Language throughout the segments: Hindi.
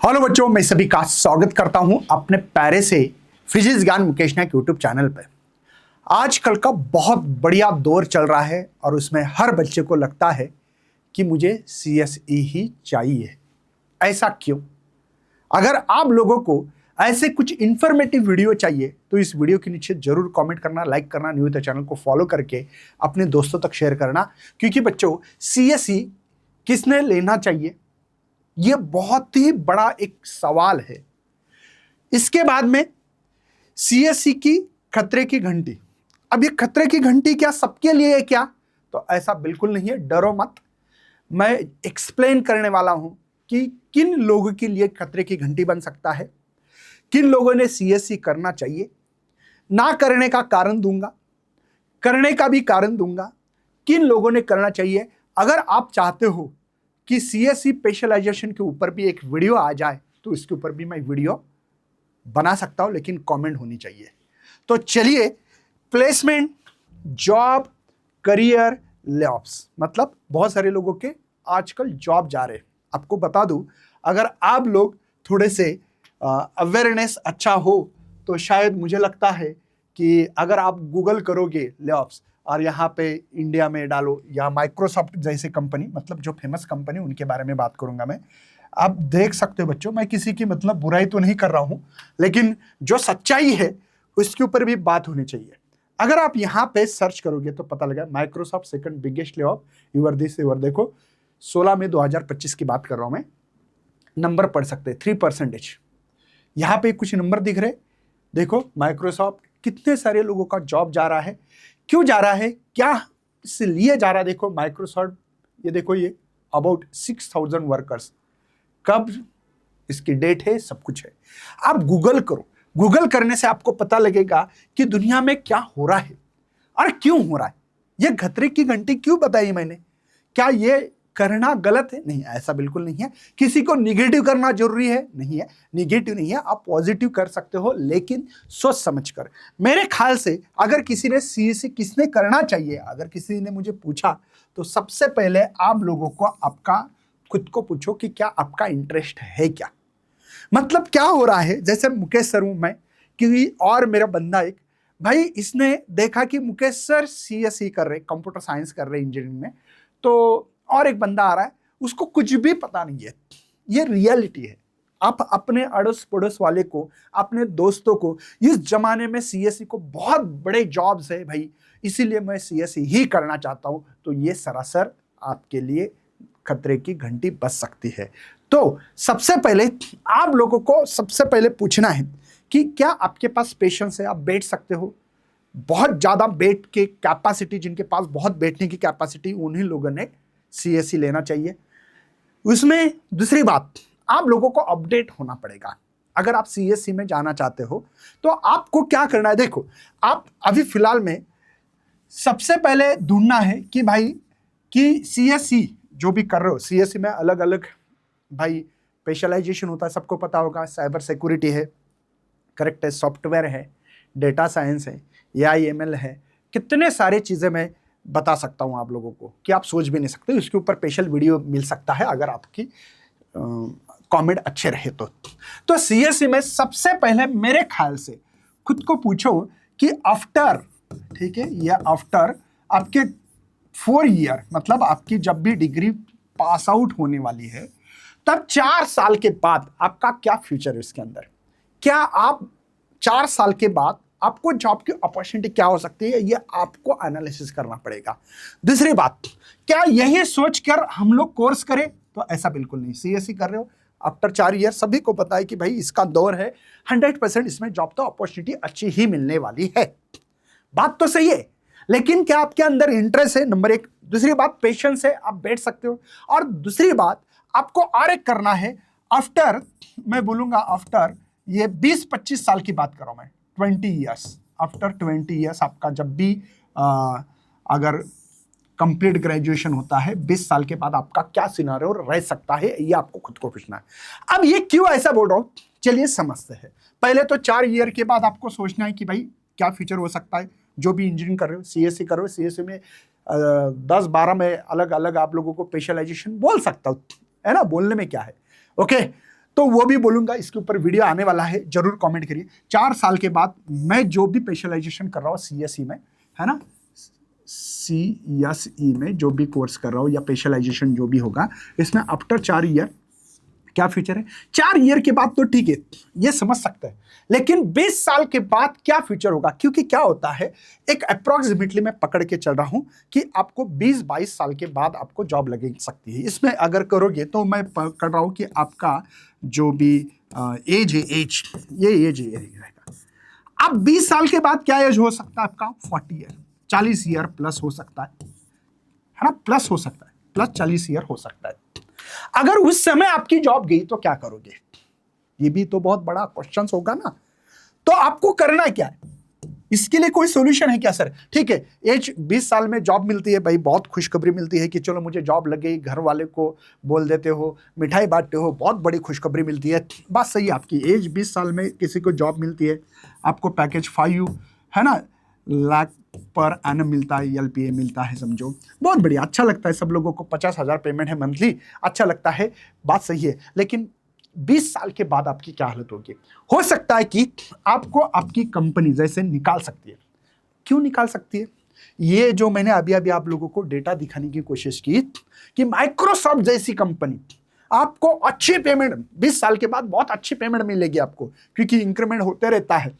हेलो बच्चों, मैं सभी का स्वागत करता हूं अपने प्यारे से फिजिक्स ज्ञान मुकेश नायक यूट्यूब चैनल पर। आजकल का बहुत बढ़िया दौर चल रहा है और उसमें हर बच्चे को लगता है कि मुझे सीएसई ही चाहिए। ऐसा क्यों? अगर आप लोगों को ऐसे कुछ इंफॉर्मेटिव वीडियो चाहिए तो इस वीडियो के नीचे जरूर कमेंट करना, लाइक करना, न्यू तो चैनल को फॉलो करके अपने दोस्तों तक शेयर करना, क्योंकि बच्चों सीएसई किसने लेना चाहिए यह बहुत ही बड़ा एक सवाल है। इसके बाद में सीएसई की खतरे की घंटी। अब ये खतरे की घंटी क्या सबके लिए है क्या? तो ऐसा बिल्कुल नहीं है, डरो मत। मैं एक्सप्लेन करने वाला हूं कि किन लोगों के लिए खतरे की घंटी बन सकता है, किन लोगों ने सीएसई करना चाहिए, ना करने का कारण दूंगा, करने का भी कारण दूंगा, किन लोगों ने करना चाहिए। अगर आप चाहते हो कि सीएसई स्पेशलाइजेशन के ऊपर भी एक वीडियो आ जाए तो इसके ऊपर भी मैं वीडियो बना सकता हूं, लेकिन कमेंट होनी चाहिए। तो चलिए, प्लेसमेंट, जॉब, करियर, लेऑफ्स, मतलब बहुत सारे लोगों के आजकल जॉब जा रहे हैं। आपको बता दूं, अगर आप लोग थोड़े से अवेयरनेस अच्छा हो तो शायद मुझे लगता है कि अगर आप गूगल करोगे लेऑफ्स और यहाँ पे इंडिया में डालो या माइक्रोसॉफ्ट जैसे कंपनी, मतलब जो फेमस कंपनी, उनके बारे में बात करूंगा मैं। आप देख सकते हो बच्चों, मैं किसी की मतलब बुराई तो नहीं कर रहा हूं, लेकिन जो सच्चाई है उसके ऊपर भी बात होनी चाहिए। अगर आप यहाँ पे सर्च करोगे तो पता लगा Microsoft second biggest lay off year this year, देखो 16 में 2025 की बात कर रहा हूं मैं। नंबर पढ़ सकते 3%। यहाँ पे कुछ नंबर दिख रहे, देखो माइक्रोसॉफ्ट कितने सारे लोगों का जॉब जा रहा है। क्यों जा रहा है, क्या इसलिए जा रहा है? देखो माइक्रोसॉफ्ट, ये देखो, ये अबाउट 6000 वर्कर्स, कब इसकी डेट है, सब कुछ है। आप गूगल करो, गूगल करने से आपको पता लगेगा कि दुनिया में क्या हो रहा है और क्यों हो रहा है। ये खतरे की घंटी क्यों बताई मैंने? क्या ये करना गलत है? नहीं, ऐसा बिल्कुल नहीं है। किसी को निगेटिव करना जरूरी है? नहीं है, निगेटिव नहीं है, आप पॉजिटिव कर सकते हो, लेकिन सोच समझ कर। मेरे ख्याल से अगर किसी ने सीएसई किसने करना चाहिए, अगर किसी ने मुझे पूछा तो सबसे पहले आप लोगों को आपका खुद को पूछो कि क्या आपका इंटरेस्ट है क्या। मतलब क्या हो रहा है, जैसे मुकेश सर हूं मैं कि, और मेरा बंदा एक भाई, इसने देखा कि मुकेश सर सीएसई कर रहे, कंप्यूटर साइंस कर रहे इंजीनियरिंग में, तो और एक बंदा आ रहा है, उसको कुछ भी पता नहीं है। ये रियलिटी है। आप अपने अड़ोस पड़ोस वाले को, अपने दोस्तों को, इस जमाने में सीएसई को बहुत बड़े जॉब्स है भाई, इसीलिए मैं सीएसई ही करना चाहता हूं, तो ये सरासर आपके लिए खतरे की घंटी बज सकती है। तो सबसे पहले आप लोगों को सबसे पहले पूछना है कि क्या आपके पास पेशेंस है, आप बैठ सकते हो। बहुत ज्यादा बैठ के कैपेसिटी, जिनके पास बहुत बैठने की कैपेसिटी, उन्हीं लोगों ने सीएसई लेना चाहिए। उसमें दूसरी बात, आप लोगों को अपडेट होना पड़ेगा। अगर आप सीएसई में जाना चाहते हो तो आपको क्या करना है, देखो आप अभी फिलहाल में सबसे पहले ढूंढना है कि भाई कि सीएसई जो भी कर रहे हो, सीएसई में अलग अलग भाई स्पेशलाइजेशन होता है, सबको पता होगा। साइबर सिक्योरिटी है, करेक्ट है, सॉफ्टवेयर है, डेटा साइंस है, एआईएमएल है, कितने सारे चीजें मैं बता सकता हूं आप लोगों को कि आप सोच भी नहीं सकते। उसके ऊपर स्पेशल वीडियो मिल सकता है अगर आपकी कमेंट अच्छे रहे तो सीएसई में सबसे पहले मेरे ख्याल से खुद को पूछो कि आफ्टर, ठीक है, या आफ्टर आपके 4 ईयर, मतलब आपकी जब भी डिग्री पास आउट होने वाली है, तब 4 साल के बाद आपका क्या फ्यूचर है इसके अंदर। क्या आप 4 साल के बाद आपको जॉब की अपॉर्चुनिटी क्या हो सकती है, ये आपको एनालिसिस करना पड़ेगा। दूसरी बात, क्या यही सोचकर हम लोग कोर्स करें? तो ऐसा बिल्कुल नहीं। सीएसई कर रहे हो आफ्टर 4 ईयर, सभी को पता है कि भाई इसका दौर है, 100% इसमें जॉब तो अपॉर्चुनिटी अच्छी ही मिलने वाली है। बात तो सही है, लेकिन क्या आपके अंदर इंटरेस्ट है, नंबर एक। दूसरी बात, पेशेंस है, आप बैठ सकते हो। और दूसरी बात, आपको और एक करना है आफ्टर, मैं बोलूंगा आफ्टर ये 20-25 साल की बात कर रहा हूं मैं, 20 ईयर्स, आफ्टर 20 ईयर्स आपका जब भी अगर कंप्लीट ग्रेजुएशन होता है, 20 साल के बाद आपका क्या सिनारियो रह सकता है, ये आपको खुद को पूछना है। अब ये क्यों ऐसा बोल रहा हूं, चलिए समझते हैं। पहले तो 4 ईयर के बाद आपको सोचना है कि भाई क्या फ्यूचर हो सकता है। जो भी इंजीनियरिंग कर रहे हो, सीएससी कर रहे हो, सीएससी में 10-12 में अलग अलग आप लोगों को स्पेशलाइजेशन बोल सकता हूं, है ना, बोलने में क्या है। ओके, तो वो भी बोलूंगा, इसके ऊपर वीडियो आने वाला है, जरूर कमेंट करिए। 4 साल के बाद मैं जो भी स्पेशलाइजेशन कर रहा हूँ सीएसई में, है ना, सीएसई में जो भी कोर्स कर रहा हूँ या स्पेशलाइजेशन जो भी होगा, इसमें आफ्टर 4 ईयर क्या फ्यूचर है। 4 ईयर के बाद तो ठीक है, ये समझ सकते हैं, लेकिन 20 साल के बाद क्या फ्यूचर होगा? क्योंकि क्या होता है, एक अप्रोक्सीमेटली मैं पकड़ के चल रहा हूं कि आपको 20-22 साल के बाद आपको जॉब लग सकती है। इसमें अगर करोगे तो मैं पकड़ रहा हूं कि आपका जो भी एज है, ये एज रहेगा। अब 20 साल के बाद क्या एज हो सकता है आपका? 40 ईयर, 40 ईयर प्लस हो सकता है ना, प्लस हो सकता है, प्लस 40 ईयर हो सकता है। अगर उस समय आपकी जॉब गई तो क्या करोगे? ये भी तो बहुत बड़ा क्वेश्चन होगा ना। तो आपको करना क्या है? इसके लिए कोई सॉल्यूशन है क्या सर? ठीक है, एज 20 साल में जॉब मिलती है भाई, बहुत खुशखबरी मिलती है कि चलो मुझे जॉब लग गई, घर वाले को बोल देते हो, मिठाई बांटते हो, बहुत बड़ी खुशखबरी मिलती है। बात सही है आपकी, एज 20 साल में किसी को जॉब मिलती है, आपको पैकेज 5 है ना लाख पर एनम मिलता है, एलपीए मिलता है, समझो बहुत बढ़िया, अच्छा लगता है। सब लोगों को 50,000 पेमेंट है मंथली, अच्छा लगता है, बात सही है। लेकिन 20 साल के बाद आपकी क्या हालत होगी? हो सकता है कि आपको आपकी कंपनी जैसे निकाल सकती है। क्यों निकाल सकती है? ये जो मैंने अभी अभी आप लोगों को डेटा दिखाने की कोशिश की कि माइक्रोसॉफ्ट जैसी कंपनी आपको अच्छी पेमेंट 20 साल के बाद बहुत अच्छी पेमेंट मिलेगी आपको, क्योंकि इंक्रीमेंट होते रहता है।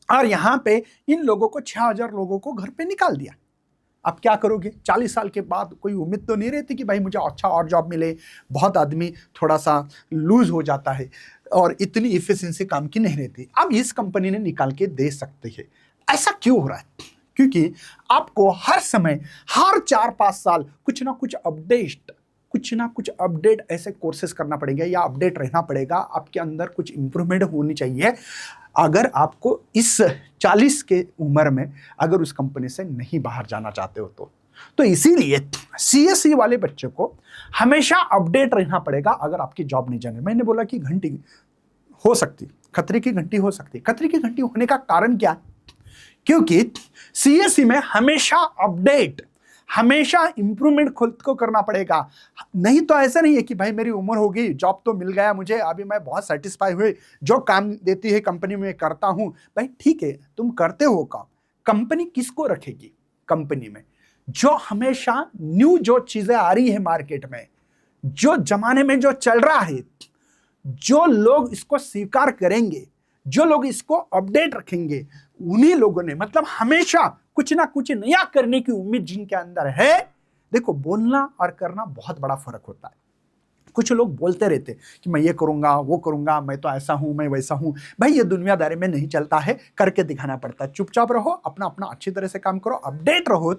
और यहां पे इन लोगों को 6,000 लोगों को घर पे निकाल दिया। अब क्या करोगे? 40 साल के बाद कोई उम्मीद तो नहीं रहती कि भाई मुझे अच्छा और जॉब मिले। बहुत आदमी थोड़ा सा लूज हो जाता है और इतनी इफिशिएंसी काम की नहीं रहती। अब इस कंपनी ने निकाल के दे सकते हैं। ऐसा क्यों हो रहा है? क्योंकि आपको हर समय, हर 4-5 साल कुछ ना कुछ अपडेट ऐसे कोर्सेस करना पड़ेगा या अपडेट रहना पड़ेगा। आपके अंदर कुछ इंप्रूवमेंट होनी चाहिए अगर आपको इस 40 के उम्र में अगर उस कंपनी से नहीं बाहर जाना चाहते हो तो इसीलिए सीएसई वाले बच्चे को हमेशा अपडेट रहना पड़ेगा अगर आपकी जॉब नहीं जाने। मैंने बोला कि घंटी हो सकती, खतरे की घंटी हो सकती। खतरे की घंटी होने का कारण क्या? क्योंकि सीएसई में हमेशा अपडेट, हमेशा इंप्रूवमेंट खुद को करना पड़ेगा। नहीं तो ऐसा नहीं है कि भाई मेरी उम्र हो गई, जॉब तो मिल गया मुझे, अभी मैं बहुत सेटिस्फाई हुए, जो काम देती है कंपनी में करता हूं। भाई ठीक है, तुम करते हो काम, कंपनी किसको रखेगी? कंपनी में जो हमेशा न्यू जो चीजें आ रही है मार्केट में, जो जमाने में जो चल रहा है, जो लोग इसको स्वीकार करेंगे, जो लोग इसको अपडेट रखेंगे, उन्हीं लोगों ने, मतलब हमेशा कुछ ना कुछ नया करने की उम्मीद जिनके अंदर है। देखो, बोलना और करना बहुत बड़ा फर्क होता है। कुछ लोग बोलते रहते कि मैं ये करूंगा, वो करूंगा, मैं तो ऐसा हूं, मैं वैसा हूं। भाई ये दुनियादारी में नहीं चलता है, करके दिखाना पड़ता है। चुपचाप रहो, अपना अपना अच्छी तरह से काम करो, अपडेट रहो।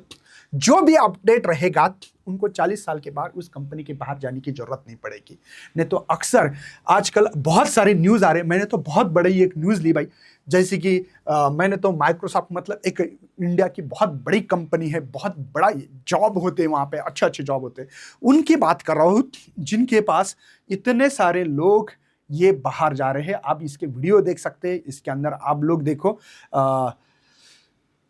जो भी अपडेट रहेगा उनको 40 साल के बाद उस कंपनी के बाहर जाने की जरूरत नहीं पड़ेगी। नहीं तो अक्सर आजकल बहुत सारे न्यूज आ रहे हैं। मैंने तो बहुत बड़ी एक न्यूज ली भाई, जैसे कि मैंने तो माइक्रोसॉफ्ट, मतलब एक इंडिया की बहुत बड़ी कंपनी है, बहुत बड़ा जॉब होते हैं वहाँ पे, अच्छे जॉब होते हैं, उनकी बात कर रहा हूँ, जिनके पास इतने सारे लोग ये बाहर जा रहे हैं। आप इसके वीडियो देख सकते हैं, इसके अंदर आप लोग देखो,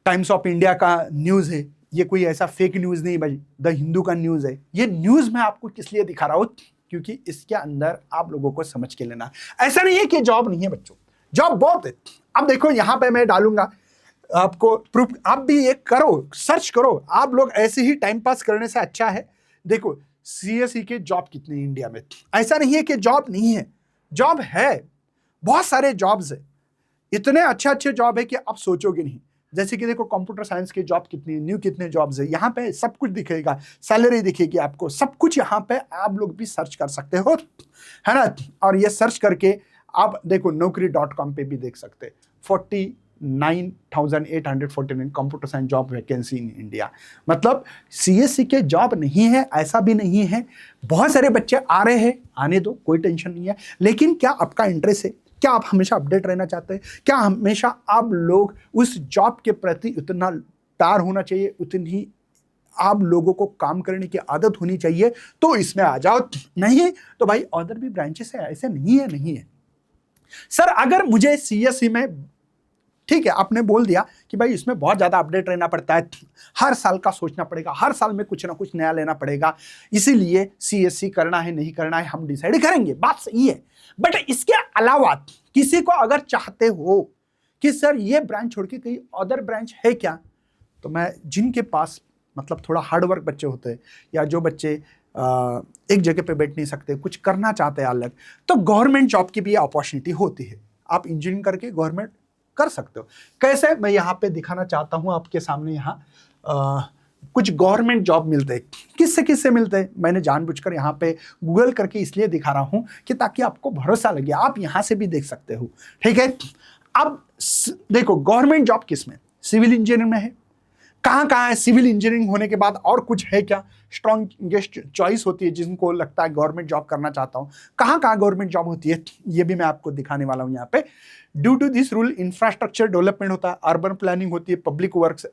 टाइम्स ऑफ इंडिया का न्यूज़ है, ये कोई ऐसा फेक न्यूज़ नहीं भाई, द हिंदू का न्यूज़ है। ये न्यूज़ मैं आपको किस लिए दिखा रहा हूँ? क्योंकि इसके अंदर आप लोगों को समझ के लेना। ऐसा नहीं है कि जॉब नहीं है बच्चों, जॉब बहुत है। अब देखो यहाँ पे मैं डालूंगा आपको प्रूफ, आप भी ये करो, सर्च करो। आप लोग ऐसे ही टाइम पास करने से अच्छा है। देखो सीएसई के जॉब कितने इंडिया में, ऐसा नहीं है कि जॉब नहीं है, जॉब है, बहुत सारे जॉब्स है, इतने अच्छे जॉब है कि आप सोचोगे नहीं। जैसे कि देखो कंप्यूटर साइंस की जॉब कितनी, न्यू कितने जॉब्स है, यहाँ पे सब कुछ दिखेगा, सैलरी दिखेगी आपको, सब कुछ यहाँ पे आप लोग भी सर्च कर सकते हो, है ना। और ये सर्च करके आप देखो naukri.com पे भी देख सकते हैं 49,849 computer science job vacancy in India. मतलब सीएसई के जॉब नहीं है ऐसा भी नहीं है, बहुत सारे बच्चे आ रहे हैं, आने दो, कोई टेंशन नहीं है। लेकिन क्या आपका इंटरेस्ट है? क्या आप हमेशा अपडेट रहना चाहते हैं? क्या हमेशा आप लोग उस जॉब के प्रति उतना प्यार होना चाहिए, उतनी आप लोगों को काम करने की आदत होनी चाहिए? तो इसमें आ जाओ। नहीं तो भाई अदर भी ब्रांचेस है, ऐसे नहीं है। सर अगर मुझे सीएसई में ठीक है, आपने बोल दिया कि भाई इसमें बहुत ज़्यादा अपडेट रहना पड़ता है, हर साल का सोचना पड़ेगा, हर साल में कुछ ना कुछ नया लेना पड़ेगा, इसीलिए सीएससी करना है नहीं करना है हम डिसाइड करेंगे, बात सही है। बट इसके अलावा किसी को अगर चाहते हो कि सर ये ब्रांच छोड़ के कहीं अदर ब्रांच है क्या, तो मैं जिनके पास मतलब थोड़ा हार्डवर्क बच्चे होते हैं या जो बच्चे एक जगह पे बैठ नहीं सकते, कुछ करना चाहते हैं अलग, तो गवर्नमेंट जॉब की भी अपॉर्चुनिटी होती है। आप इंजीनियरिंग करके गवर्नमेंट कर सकते हो। कैसे, मैं यहाँ पे दिखाना चाहता हूँ आपके सामने। यहाँ कुछ गवर्नमेंट जॉब मिलते हैं, किससे किससे मिलते हैं, मैंने जानबूझकर यहाँ पे गूगल करके इसलिए दिखा रहा हूँ कि ताकि आपको भरोसा लगे, आप यहाँ से भी देख सकते हो, ठीक है। अब देखो गवर्नमेंट जॉब किस में, सिविल इंजीनियरिंग में है। कहाँ कहाँ है, सिविल इंजीनियरिंग होने के बाद और कुछ है क्या, स्ट्रॉन्गेस्ट चॉइस होती है जिनको लगता है गवर्नमेंट जॉब करना चाहता हूँ, कहाँ कहाँ गवर्नमेंट जॉब होती है, ये भी मैं आपको दिखाने वाला हूँ यहाँ पे। Due to this rule infrastructure development होता है, अर्बन प्लानिंग होती है, पब्लिक वर्क्स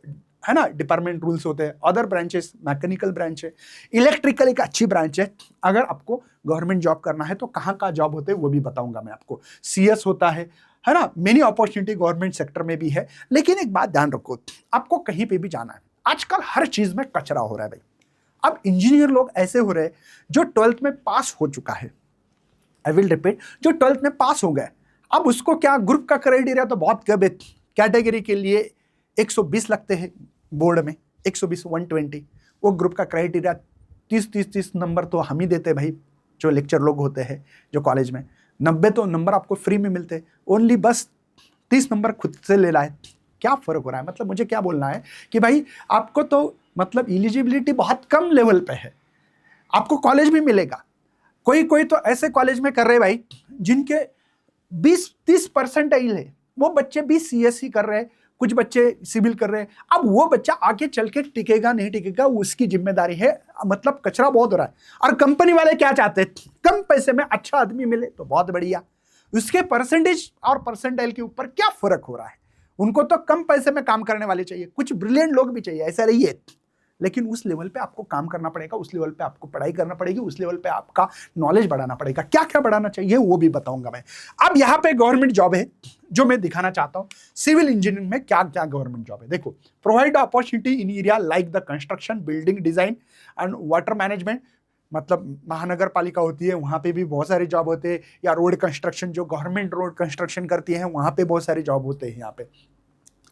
है ना, डिपार्टमेंट रूल्स होते हैं, अदर ब्रांचेस मैकेनिकल ब्रांच है, इलेक्ट्रिकल एक अच्छी ब्रांच है। अगर आपको गवर्नमेंट जॉब करना है तो कहाँ कहाँ जॉब होते हैं वो भी बताऊंगा मैं आपको। सीएस होता है ना, मेनी अपॉर्चुनिटी गवर्नमेंट सेक्टर में भी है। लेकिन एक बात ध्यान रखो, आपको कहीं पे भी जाना है, आजकल हर चीज में कचरा हो रहा है भाई। अब इंजीनियर लोग ऐसे हो रहे हैं जो 12th में पास हो चुका है, आई विल रिपीट, जो 12th में पास हो गए, अब उसको क्या ग्रुप का क्राइटेरिया तो बहुत कम है, कैटेगरी के लिए 120 लगते हैं बोर्ड में, 120 120, वो ग्रुप का क्राइटेरिया 30 नंबर तो हम ही देते भाई, जो लेक्चर लोग होते हैं जो कॉलेज में, 90 तो नंबर आपको फ्री में मिलते हैं, ओनली बस 30 नंबर खुद से ले लाए। क्या फर्क हो रहा है, मतलब मुझे क्या बोलना है कि भाई आपको तो मतलब एलिजिबिलिटी बहुत कम लेवल पे है, आपको कॉलेज भी मिलेगा। कोई कोई तो ऐसे कॉलेज में कर रहे भाई जिनके 20-30 परसेंटाइल है, वो बच्चे भी सीएससी कर रहे हैं, कुछ बच्चे सिविल कर रहे हैं। अब वो बच्चा आगे चल के टिकेगा नहीं टिकेगा उसकी जिम्मेदारी है, मतलब कचरा बहुत हो रहा है। और कंपनी वाले क्या चाहते हैं, कम पैसे में अच्छा आदमी मिले तो बहुत बढ़िया, उसके परसेंटेज और परसेंटाइल के ऊपर क्या फर्क हो रहा है, उनको तो कम पैसे में काम करने वाले चाहिए, कुछ ब्रिलियंट लोग भी चाहिए, ऐसा नहीं है। लेकिन उस लेवल पे आपको काम करना पड़ेगा, उस लेवल पे आपको पढ़ाई करना पड़ेगी, उस लेवल पे आपका नॉलेज बढ़ाना पड़ेगा। क्या क्या बढ़ाना चाहिए वो भी बताऊंगा मैं। अब यहाँ पे गवर्नमेंट जॉब है जो मैं दिखाना चाहता हूँ, सिविल इंजीनियरिंग में क्या क्या गवर्नमेंट जॉब है। देखो, provide opportunity in area like the construction, building design and water management, मतलब महानगर पालिका होती है वहाँ पे भी बहुत सारे जॉब होते हैं, या रोड कंस्ट्रक्शन, जो गवर्नमेंट रोड कंस्ट्रक्शन करती है वहाँ पे बहुत सारे जॉब होते हैं। यहाँ पे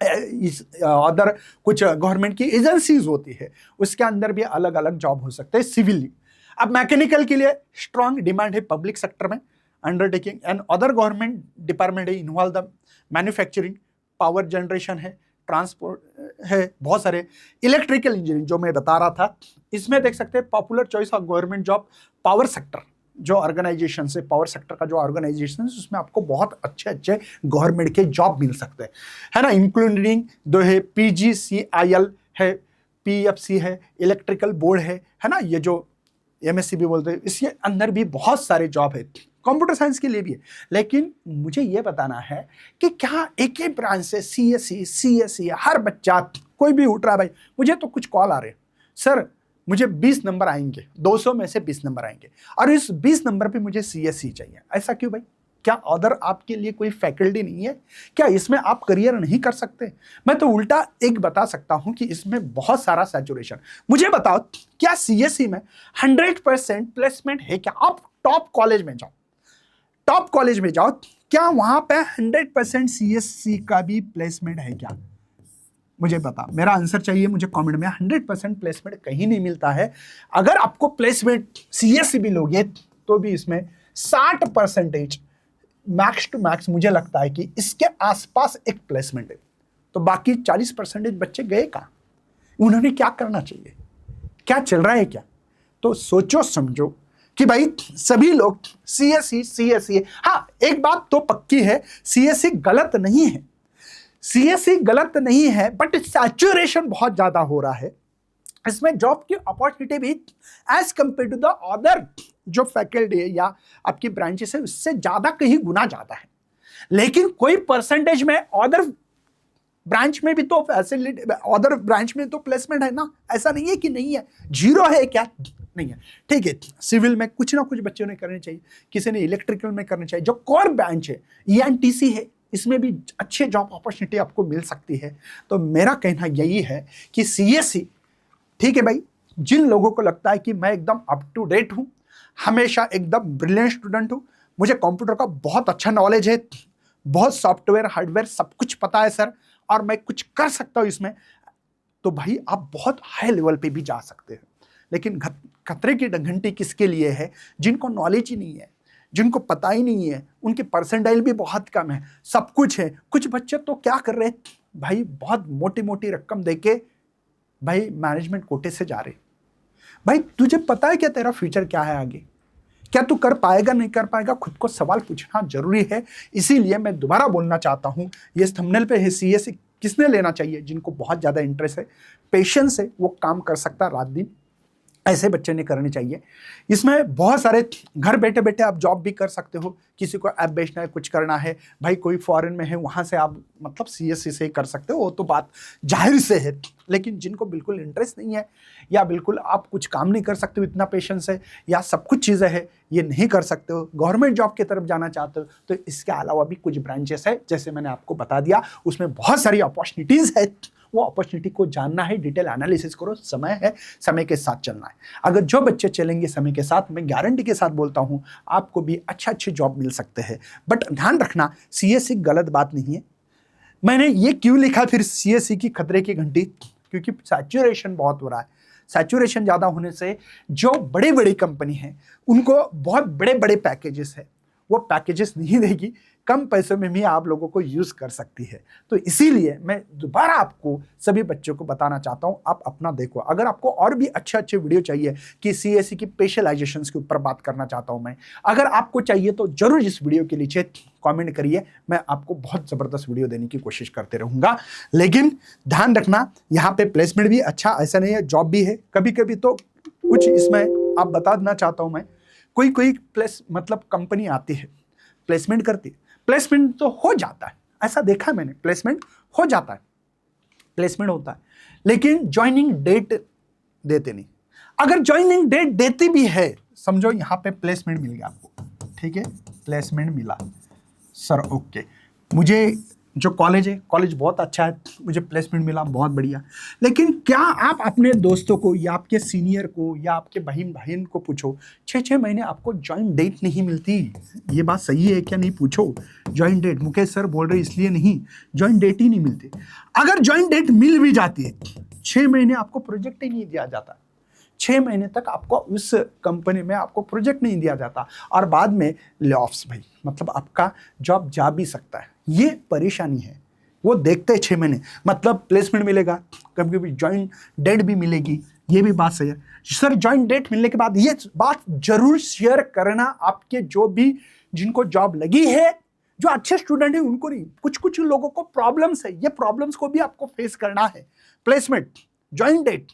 इस अदर कुछ गवर्नमेंट की एजेंसीज होती है, उसके अंदर भी अलग अलग जॉब हो सकते हैं सिविल। अब मैकेनिकल के लिए स्ट्रांग डिमांड है पब्लिक सेक्टर में, undertaking and other government department है, involve the manufacturing, power generation है, ट्रांसपोर्ट है, बहुत सारे। इलेक्ट्रिकल इंजीनियरिंग जो मैं बता रहा था, इसमें देख सकते हैं popular choice of government job, power sector जो ऑर्गेनाइजेशन से, पावर सेक्टर का जो ऑर्गेनाइजेशन है उसमें आपको बहुत अच्छे अच्छे गवर्नमेंट के जॉब मिल सकते हैं, है ना। इंक्लूडिंग दो है PGCIL है, PFC है, इलेक्ट्रिकल बोर्ड है ना, ये जो MSc भी बोलते हैं, इसके अंदर भी बहुत सारे जॉब है, कंप्यूटर साइंस के लिए भी है। लेकिन मुझे ये बताना है कि क्या एक ही ब्रांच से CSE हर बच्चा कोई भी उठ रहा है भाई, मुझे तो कुछ कॉल आ रहे हैं, सर मुझे 20 नंबर आएंगे, 200 में से 20 नंबर आएंगे, और इस 20 नंबर पे मुझे CSE चाहिए। ऐसा क्यों भाई, क्या अदर आपके लिए कोई फैकल्टी नहीं है, क्या इसमें आप करियर नहीं कर सकते? मैं तो उल्टा एक बता सकता हूं कि इसमें बहुत सारा सैचुरेशन। मुझे बताओ, क्या CSE में 100% प्लेसमेंट है क्या? आप टॉप कॉलेज में जाओ, टॉप कॉलेज में जाओ, क्या वहां पे 100% CSE का भी प्लेसमेंट है क्या? मुझे बता, मेरा आंसर चाहिए मुझे कमेंट में। 100% प्लेसमेंट कहीं नहीं मिलता है। अगर आपको प्लेसमेंट CSE भी लोगे तो भी इसमें 60% मैक्स टू मैक्स मुझे लगता है कि इसके आसपास एक प्लेसमेंट है, तो बाकी 40% बच्चे गए कहाँ? उन्होंने क्या करना चाहिए, क्या चल रहा है क्या? तो सोचो समझो कि भाई सभी लोग CSE। हाँ, एक बात तो पक्की है, CSE गलत नहीं है, CSE गलत नहीं है, बट सैचुरेशन बहुत ज्यादा हो रहा है। इसमें जॉब की अपॉर्चुनिटी भी as compare to the other जो फैकल्टी है या आपकी ब्रांचेस है उससे ज्यादा, कहीं गुना ज्यादा है। लेकिन कोई परसेंटेज में अदर ब्रांच में भी तो फैसिलिटी, अदर ब्रांच में तो प्लेसमेंट है ना, ऐसा नहीं है कि नहीं है, जीरो है क्या? नहीं है। ठीक है, सिविल में कुछ ना कुछ बच्चों ने करने चाहिए, किसी ने इलेक्ट्रिकल में करना चाहिए, जो कोर ब्रांच है ENTC है, इसमें भी अच्छे जॉब अपॉर्चुनिटी आपको मिल सकती है। तो मेरा कहना यही है कि सीएससी, ठीक है भाई, जिन लोगों को लगता है कि मैं एकदम अप टू डेट हूँ, हमेशा एकदम ब्रिलियंट स्टूडेंट हूँ, मुझे कंप्यूटर का बहुत अच्छा नॉलेज है, बहुत सॉफ्टवेयर हार्डवेयर सब कुछ पता है सर, और मैं कुछ कर सकता हूँ इसमें, तो भाई आप बहुत हाई लेवल पे भी जा सकते हैं। लेकिन खतरे की घंटी किसके लिए है? जिनको नॉलेज ही नहीं है, जिनको पता ही नहीं है, उनके परसेंटाइल भी बहुत कम है, सब कुछ है। कुछ बच्चे तो क्या कर रहे हैं भाई, बहुत मोटी मोटी रकम देके भाई मैनेजमेंट कोटे से जा रहे। भाई तुझे पता है क्या तेरा फ्यूचर क्या है आगे? क्या तू कर पाएगा नहीं कर पाएगा? खुद को सवाल पूछना जरूरी है। इसीलिए मैं दोबारा बोलना चाहता हूं, ये थंबनेल पे है सीएससी किसने लेना चाहिए? जिनको बहुत ज्यादा इंटरेस्ट है, पेशेंस है, वो काम कर सकता है रात दिन, ऐसे बच्चे ने करने चाहिए। इसमें बहुत सारे घर बैठे बैठे आप जॉब भी कर सकते हो। किसी को ऐप बेचना है, कुछ करना है, भाई कोई फॉरेन में है, वहां से आप मतलब सीएससी से कर सकते हो, वो तो बात जाहिर से है। लेकिन जिनको बिल्कुल इंटरेस्ट नहीं है, या बिल्कुल आप कुछ काम नहीं कर सकते हो, इतना पेशेंस है, या सब कुछ चीज़ें है ये नहीं कर सकते हो, गवर्नमेंट जॉब की तरफ जाना चाहते हो, तो इसके अलावा भी कुछ ब्रांचेस है, जैसे मैंने आपको बता दिया, उसमें बहुत सारी अपॉर्चुनिटीज़ है। वो अपॉर्चुनिटी को जानना है, डिटेल एनालिसिस करो, समय है, समय के साथ चलना है। अगर जो बच्चे चलेंगे समय के साथ, मैं गारंटी के साथ बोलता हूं आपको भी अच्छे जॉब मिल सकते हैं। बट ध्यान रखना, सीएससी गलत बात नहीं है। मैंने ये क्यों लिखा फिर सीएससी की खतरे की घंटी? क्योंकि सैचुरेशन बहुत हो रहा है। सैचुरेशन ज्यादा होने से जो बड़ी बड़ी कंपनी है उनको बहुत बड़े बड़े पैकेजेस है, वो पैकेजेस नहीं देगी, कम पैसों में भी आप लोगों को यूज कर सकती है। तो इसीलिए मैं दोबारा आपको सभी बच्चों को बताना चाहता हूं, आप अपना देखो। अगर आपको और भी अच्छे वीडियो चाहिए कि सीएससी की स्पेशलाइजेशंस के ऊपर बात करना चाहता हूं मैं, अगर आपको चाहिए तो जरूर इस वीडियो के नीचे कमेंट करिए, मैं आपको बहुत जबरदस्त वीडियो देने की कोशिश करते रहूंगा। लेकिन ध्यान रखना, यहाँ पे प्लेसमेंट भी अच्छा, ऐसा नहीं है, जॉब भी है कभी कभी। तो कुछ इसमें आप बता देना चाहता हूं मैं, कोई प्लेस मतलब कंपनी आती है, प्लेसमेंट करती है, प्लेसमेंट तो हो जाता है, ऐसा देखा मैंने, प्लेसमेंट हो जाता है, प्लेसमेंट होता है, लेकिन ज्वाइनिंग डेट देते नहीं। अगर ज्वाइनिंग डेट देती भी है, समझो यहां पे प्लेसमेंट मिल गया आपको, ठीक है, प्लेसमेंट मिला सर, ओके, मुझे जो कॉलेज है, कॉलेज बहुत अच्छा है, मुझे प्लेसमेंट मिला, बहुत बढ़िया। लेकिन क्या आप अपने दोस्तों को या आपके सीनियर को या आपके बहन को पूछो, 6 महीने आपको ज्वाइन डेट नहीं मिलती, ये बात सही है क्या? नहीं पूछो। ज्वाइन डेट मुकेश सर बोल रहे इसलिए नहीं, ज्वाइन डेट ही नहीं मिलती। अगर ज्वाइन डेट मिल भी जाती है, 6 महीने आपको प्रोजेक्ट ही नहीं दिया जाता, 6 महीने तक आपको उस कंपनी में आपको प्रोजेक्ट नहीं दिया जाता, और बाद में ले ऑफ्स भाई, मतलब आपका जॉब जा भी सकता है। ये परेशानी है। वो देखते हैं 6 महीने, मतलब प्लेसमेंट मिलेगा, कभी कभी ज्वाइन डेट भी मिलेगी, ये भी बात सही है सर। ज्वाइन डेट मिलने के बाद ये बात जरूर शेयर करना, आपके जो भी जिनको जॉब लगी है, जो अच्छे स्टूडेंट है उनको नहीं, कुछ लोगों को प्रॉब्लम्स है, ये प्रॉब्लम्स को भी आपको फेस करना है। प्लेसमेंट, ज्वाइन डेट,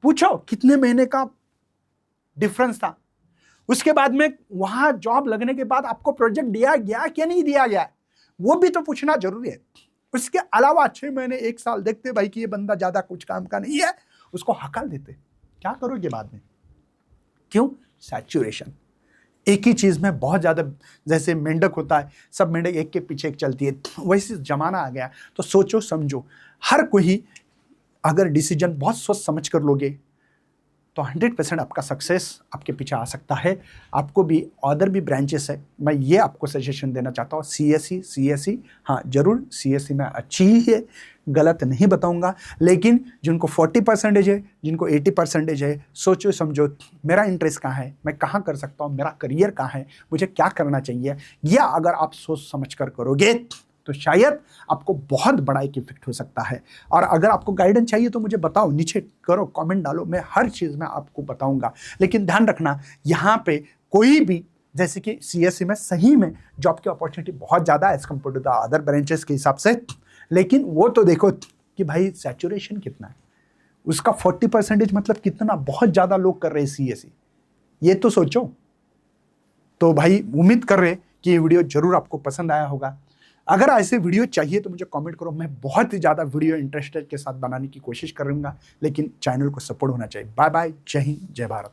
पूछो कितने महीने का डिफरेंस था, उसके बाद में वहां जॉब लगने के बाद आपको प्रोजेक्ट दिया गया क्या नहीं दिया गया, वो भी तो पूछना जरूरी है। उसके अलावा 6 महीने 1 साल देखते भाई कि ये बंदा ज्यादा कुछ काम का नहीं है, उसको हकल देते, क्या करोगे बाद में? क्यों? सैचुरेशन। एक ही चीज में बहुत ज्यादा, जैसे मेंढक होता है, सब मेंढक एक के पीछे एक चलती है, वैसे जमाना आ गया। तो सोचो समझो, हर कोई अगर डिसीजन बहुत सोच समझ कर लोगे तो 100% आपका सक्सेस आपके पीछे आ सकता है। आपको भी अदर भी ब्रांचेस है, मैं ये आपको सजेशन देना चाहता हूँ, सीएससी हाँ जरूर, सीएससी में अच्छी ही है, गलत नहीं बताऊंगा। लेकिन जिनको 40% है, जिनको 80% है, सोचो समझो मेरा इंटरेस्ट कहाँ है, मैं कहाँ कर सकता हूँ, मेरा करियर कहाँ है, मुझे क्या करना चाहिए, यह अगर आप सोच समझ कर करोगे तो शायद आपको बहुत बड़ा एक इफेक्ट हो सकता है। और अगर आपको गाइडेंस चाहिए तो मुझे बताओ, नीचे करो, कमेंट डालो, मैं हर चीज़ में आपको बताऊंगा। लेकिन ध्यान रखना, यहाँ पे कोई भी, जैसे कि सीएससी में सही में जॉब की अपॉर्चुनिटी बहुत ज़्यादा है as compare to the other branches के हिसाब से, लेकिन वो तो देखो कि भाई सैचुरेशन कितना है, उसका 40% मतलब कितना, बहुत ज़्यादा लोग कर रहे हैं सीएससी, ये तो सोचो। तो भाई उम्मीद कर रहे कि ये वीडियो जरूर आपको पसंद आया होगा। अगर ऐसे वीडियो चाहिए तो मुझे कमेंट करो, मैं बहुत ही ज़्यादा वीडियो इंटरेस्टेड के साथ बनाने की कोशिश करूंगा, लेकिन चैनल को सपोर्ट होना चाहिए। बाय बाय, जय हिंद, जय भारत।